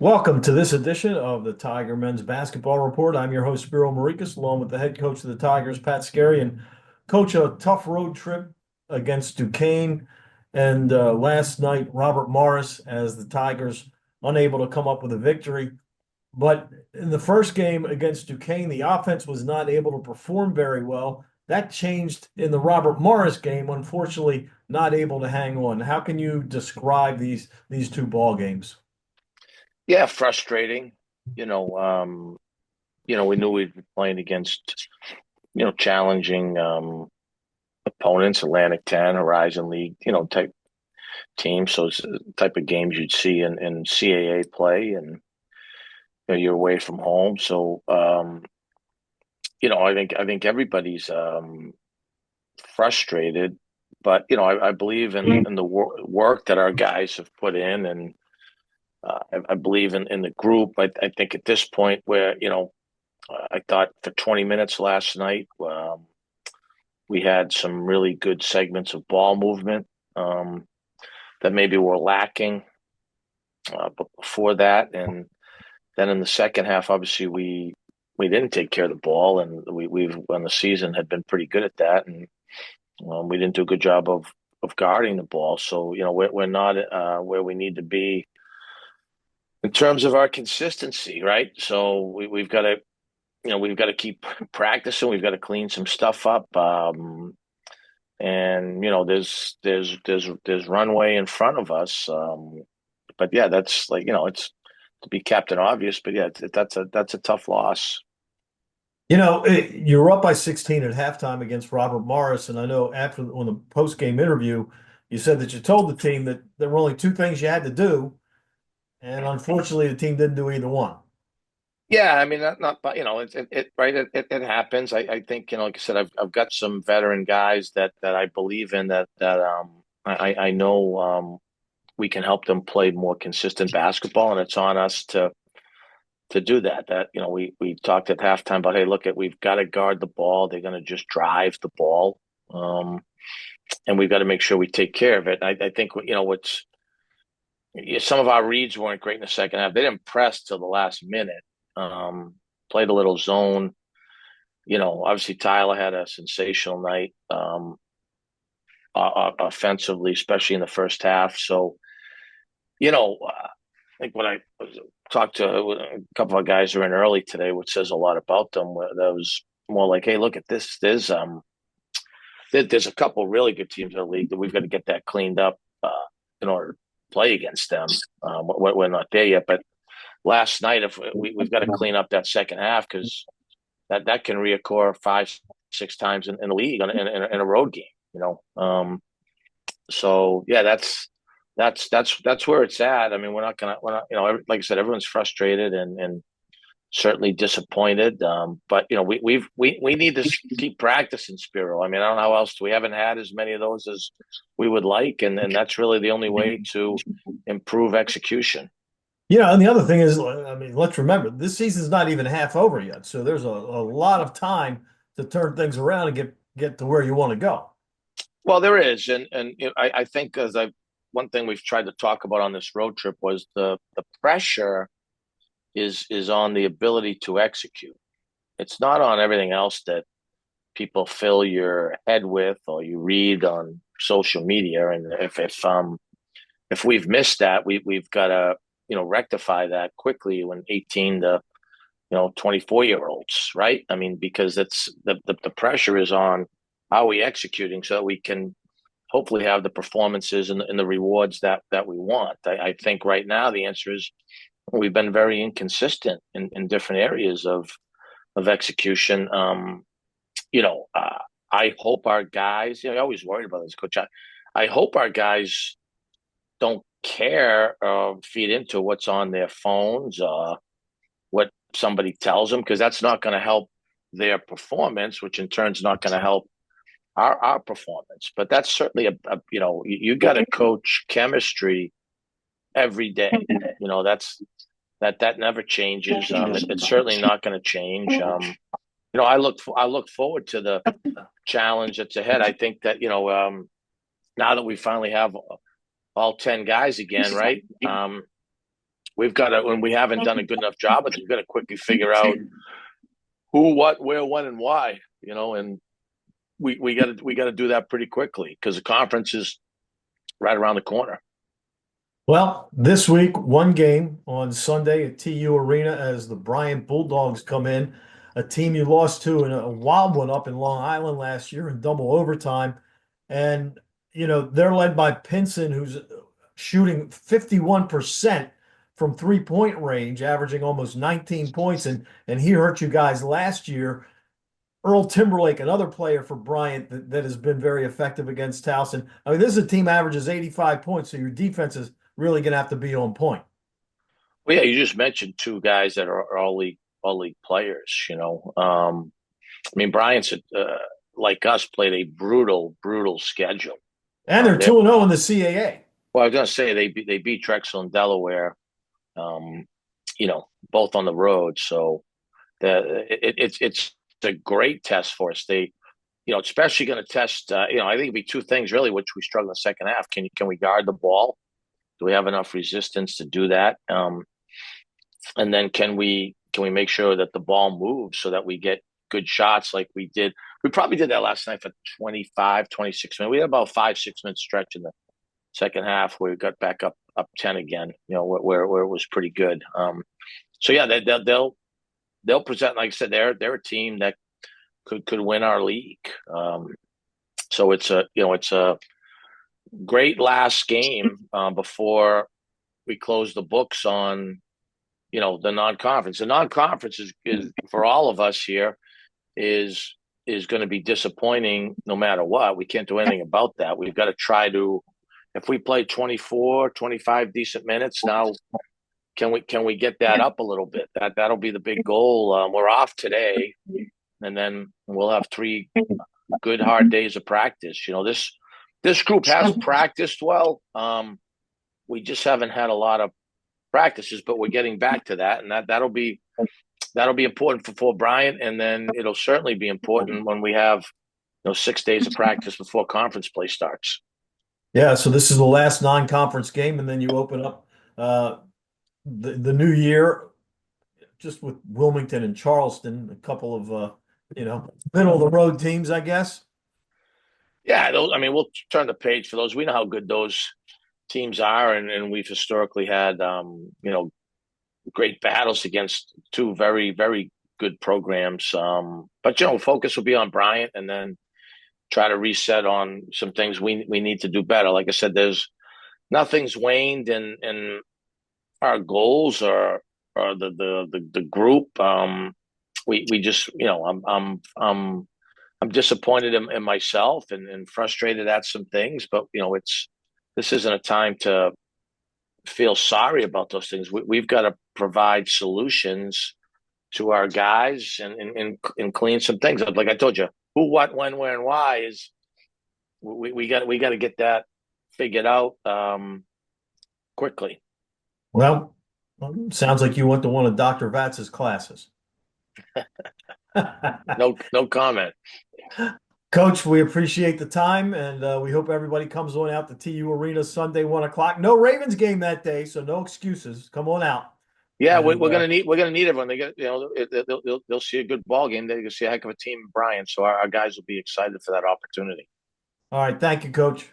Welcome to this edition of the Tiger Men's Basketball Report. I'm your host, Spiro Maricas, along with the head coach of the Tigers, Pat Scarry, and coach a tough road trip against Duquesne. And last night, Robert Morris, as the Tigers unable to come up with a victory. But in the first game against Duquesne, the offense was not able to perform very well. That changed in the Robert Morris game, unfortunately, not able to hang on. How can you describe these two ball games? Yeah, frustrating. You know, um, we knew we'd be playing against, challenging opponents, Atlantic 10, Horizon League, type teams. So it's the type of games you'd see in CAA play, and you're away from home. So I think everybody's frustrated, but I believe in the work that our guys have put in, and I believe in the group. I think at this point where I thought for 20 minutes last night, we had some really good segments of ball movement that maybe were lacking. But before that, and then in the second half, obviously we didn't take care of the ball, and we've on the season had been pretty good at that, and we didn't do a good job of guarding the ball. So we're not where we need to be in terms of our consistency, right? So we've got to we've got to keep practicing. We've got to clean some stuff up. And there's runway in front of us. But yeah, that's like, it's to be Captain Obvious, but yeah, that's a tough loss. You were up by 16 at halftime against Robert Morris, and I know after on the post-game interview, you said that you told the team that there were only two things you had to do, and unfortunately, the team didn't do either one. Yeah, I mean, not but it right, it happens. I think, like I said, I've got some veteran guys that I believe in, that I know we can help them play more consistent basketball, and it's on us to do that. That we talked at halftime about, hey, look, we've got to guard the ball. They're going to just drive the ball, and we've got to make sure we take care of it. I think what's some of our reads weren't great in the second half. They didn't press till the last minute. Played a little zone. Obviously Tyler had a sensational night offensively, especially in the first half. So I think when I talked to a couple of guys who were in early today, which says a lot about them, that was more like, hey, look at this. There's a couple really good teams in the league that we've got to get that cleaned up in order to play against them. We're not there yet, but last night, if we've got to clean up that second half, because that can reoccur 5, 6 times in the league in a road game. So yeah, that's where it's at. I mean, we're not like I said, everyone's frustrated and certainly disappointed. But we need to keep practicing, Spiro. I mean, I don't know how else. We haven't had as many of those as we would like, and that's really the only way to improve execution. And the other thing is, I mean, let's remember this season's not even half over yet, so there's a lot of time to turn things around and get to where you want to go. Well, there is, and I think as I one thing we've tried to talk about on this road trip was the pressure is on the ability to execute. It's not on everything else that people fill your head with or you read on social media. And if we've missed that, we've got to rectify that quickly when 18 to 24-year olds, right? I mean, because it's the pressure is on how we executing so that we can hopefully have the performances and the rewards that we want. I think right now the answer is we've been very inconsistent in different areas of execution. I hope our guys, I always worried about this, coach. I hope our guys don't care or feed into what's on their phones, what somebody tells them, because that's not going to help their performance, which in turn is not going to help our performance. But that's certainly you got to coach chemistry every day. That never changes. It's certainly not going to change. I look forward to the challenge that's ahead. I think that now that we finally have all 10 guys again, right? we've got to, when we haven't done a good enough job with it, we've got to quickly figure out who, what, where, when, and why. And we got to do that pretty quickly because the conference is right around the corner. Well, this week, one game on Sunday at TU Arena as the Bryant Bulldogs come in, a team you lost to in a wild one up in Long Island last year in double overtime. And, they're led by Pinson, who's shooting 51% from three-point range, averaging almost 19 points. And he hurt you guys last year. Earl Timberlake, another player for Bryant that has been very effective against Towson. I mean, this is a team averages 85 points, so your defense is really going to have to be on point. Well, yeah, you just mentioned two guys that are all league players. I mean, Bryant's like us played a brutal schedule. And they're They 2-0 in the CAA. Well, I was going to say they beat Drexel and Delaware, um, both on the road. So it's a great test for us. Especially going to test. I think it'd be two things really, which we struggled in the second half. Can we guard the ball? Do we have enough resistance to do that? And then can we make sure that the ball moves so that we get good shots like we did? We probably did that last night for 25, 26 minutes. We had about 5, 6 minute stretch in the second half where we got back up 10 again, where it was pretty good. So yeah, they'll present, like I said, they're a team that could win our league. So it's a great last game before we close the books on the non-conference. The non-conference is for all of us here is going to be disappointing no matter what. We can't do anything about that. We've got to try to, if we play 24, 25 decent minutes now, can we get that up a little bit? That'll be the big goal. We're off today, and then we'll have 3 good hard days of practice. This group has practiced well. We just haven't had a lot of practices, but we're getting back to that, and that'll be important for Bryant, and then it'll certainly be important when we have 6 days of practice before conference play starts. Yeah, so this is the last non-conference game, and then you open up the new year just with Wilmington and Charleston, a couple of middle of the road teams, I guess. Yeah, I mean, we'll turn the page for those. We know how good those teams are, and we've historically had great battles against 2 very, very good programs. But focus will be on Bryant, and then try to reset on some things we need to do better. Like I said, nothing's waned in our goals or the group. We just I'm disappointed in myself and frustrated at some things, but this isn't a time to feel sorry about those things. We've got to provide solutions to our guys and clean some things up. Like I told you, who, what, when, where, and why is we got to get that figured out quickly. Well, sounds like you went to one of Dr. Vatz's classes. No comment. Coach, we appreciate the time, and we hope everybody comes on out to TU Arena Sunday, 1 o'clock. No Ravens game that day, so no excuses. Come on out. Yeah, And, we're gonna need everyone. They get they'll see a good ball game. They'll see a heck of a team in Bryant. So our guys will be excited for that opportunity. all right, thank you, Coach.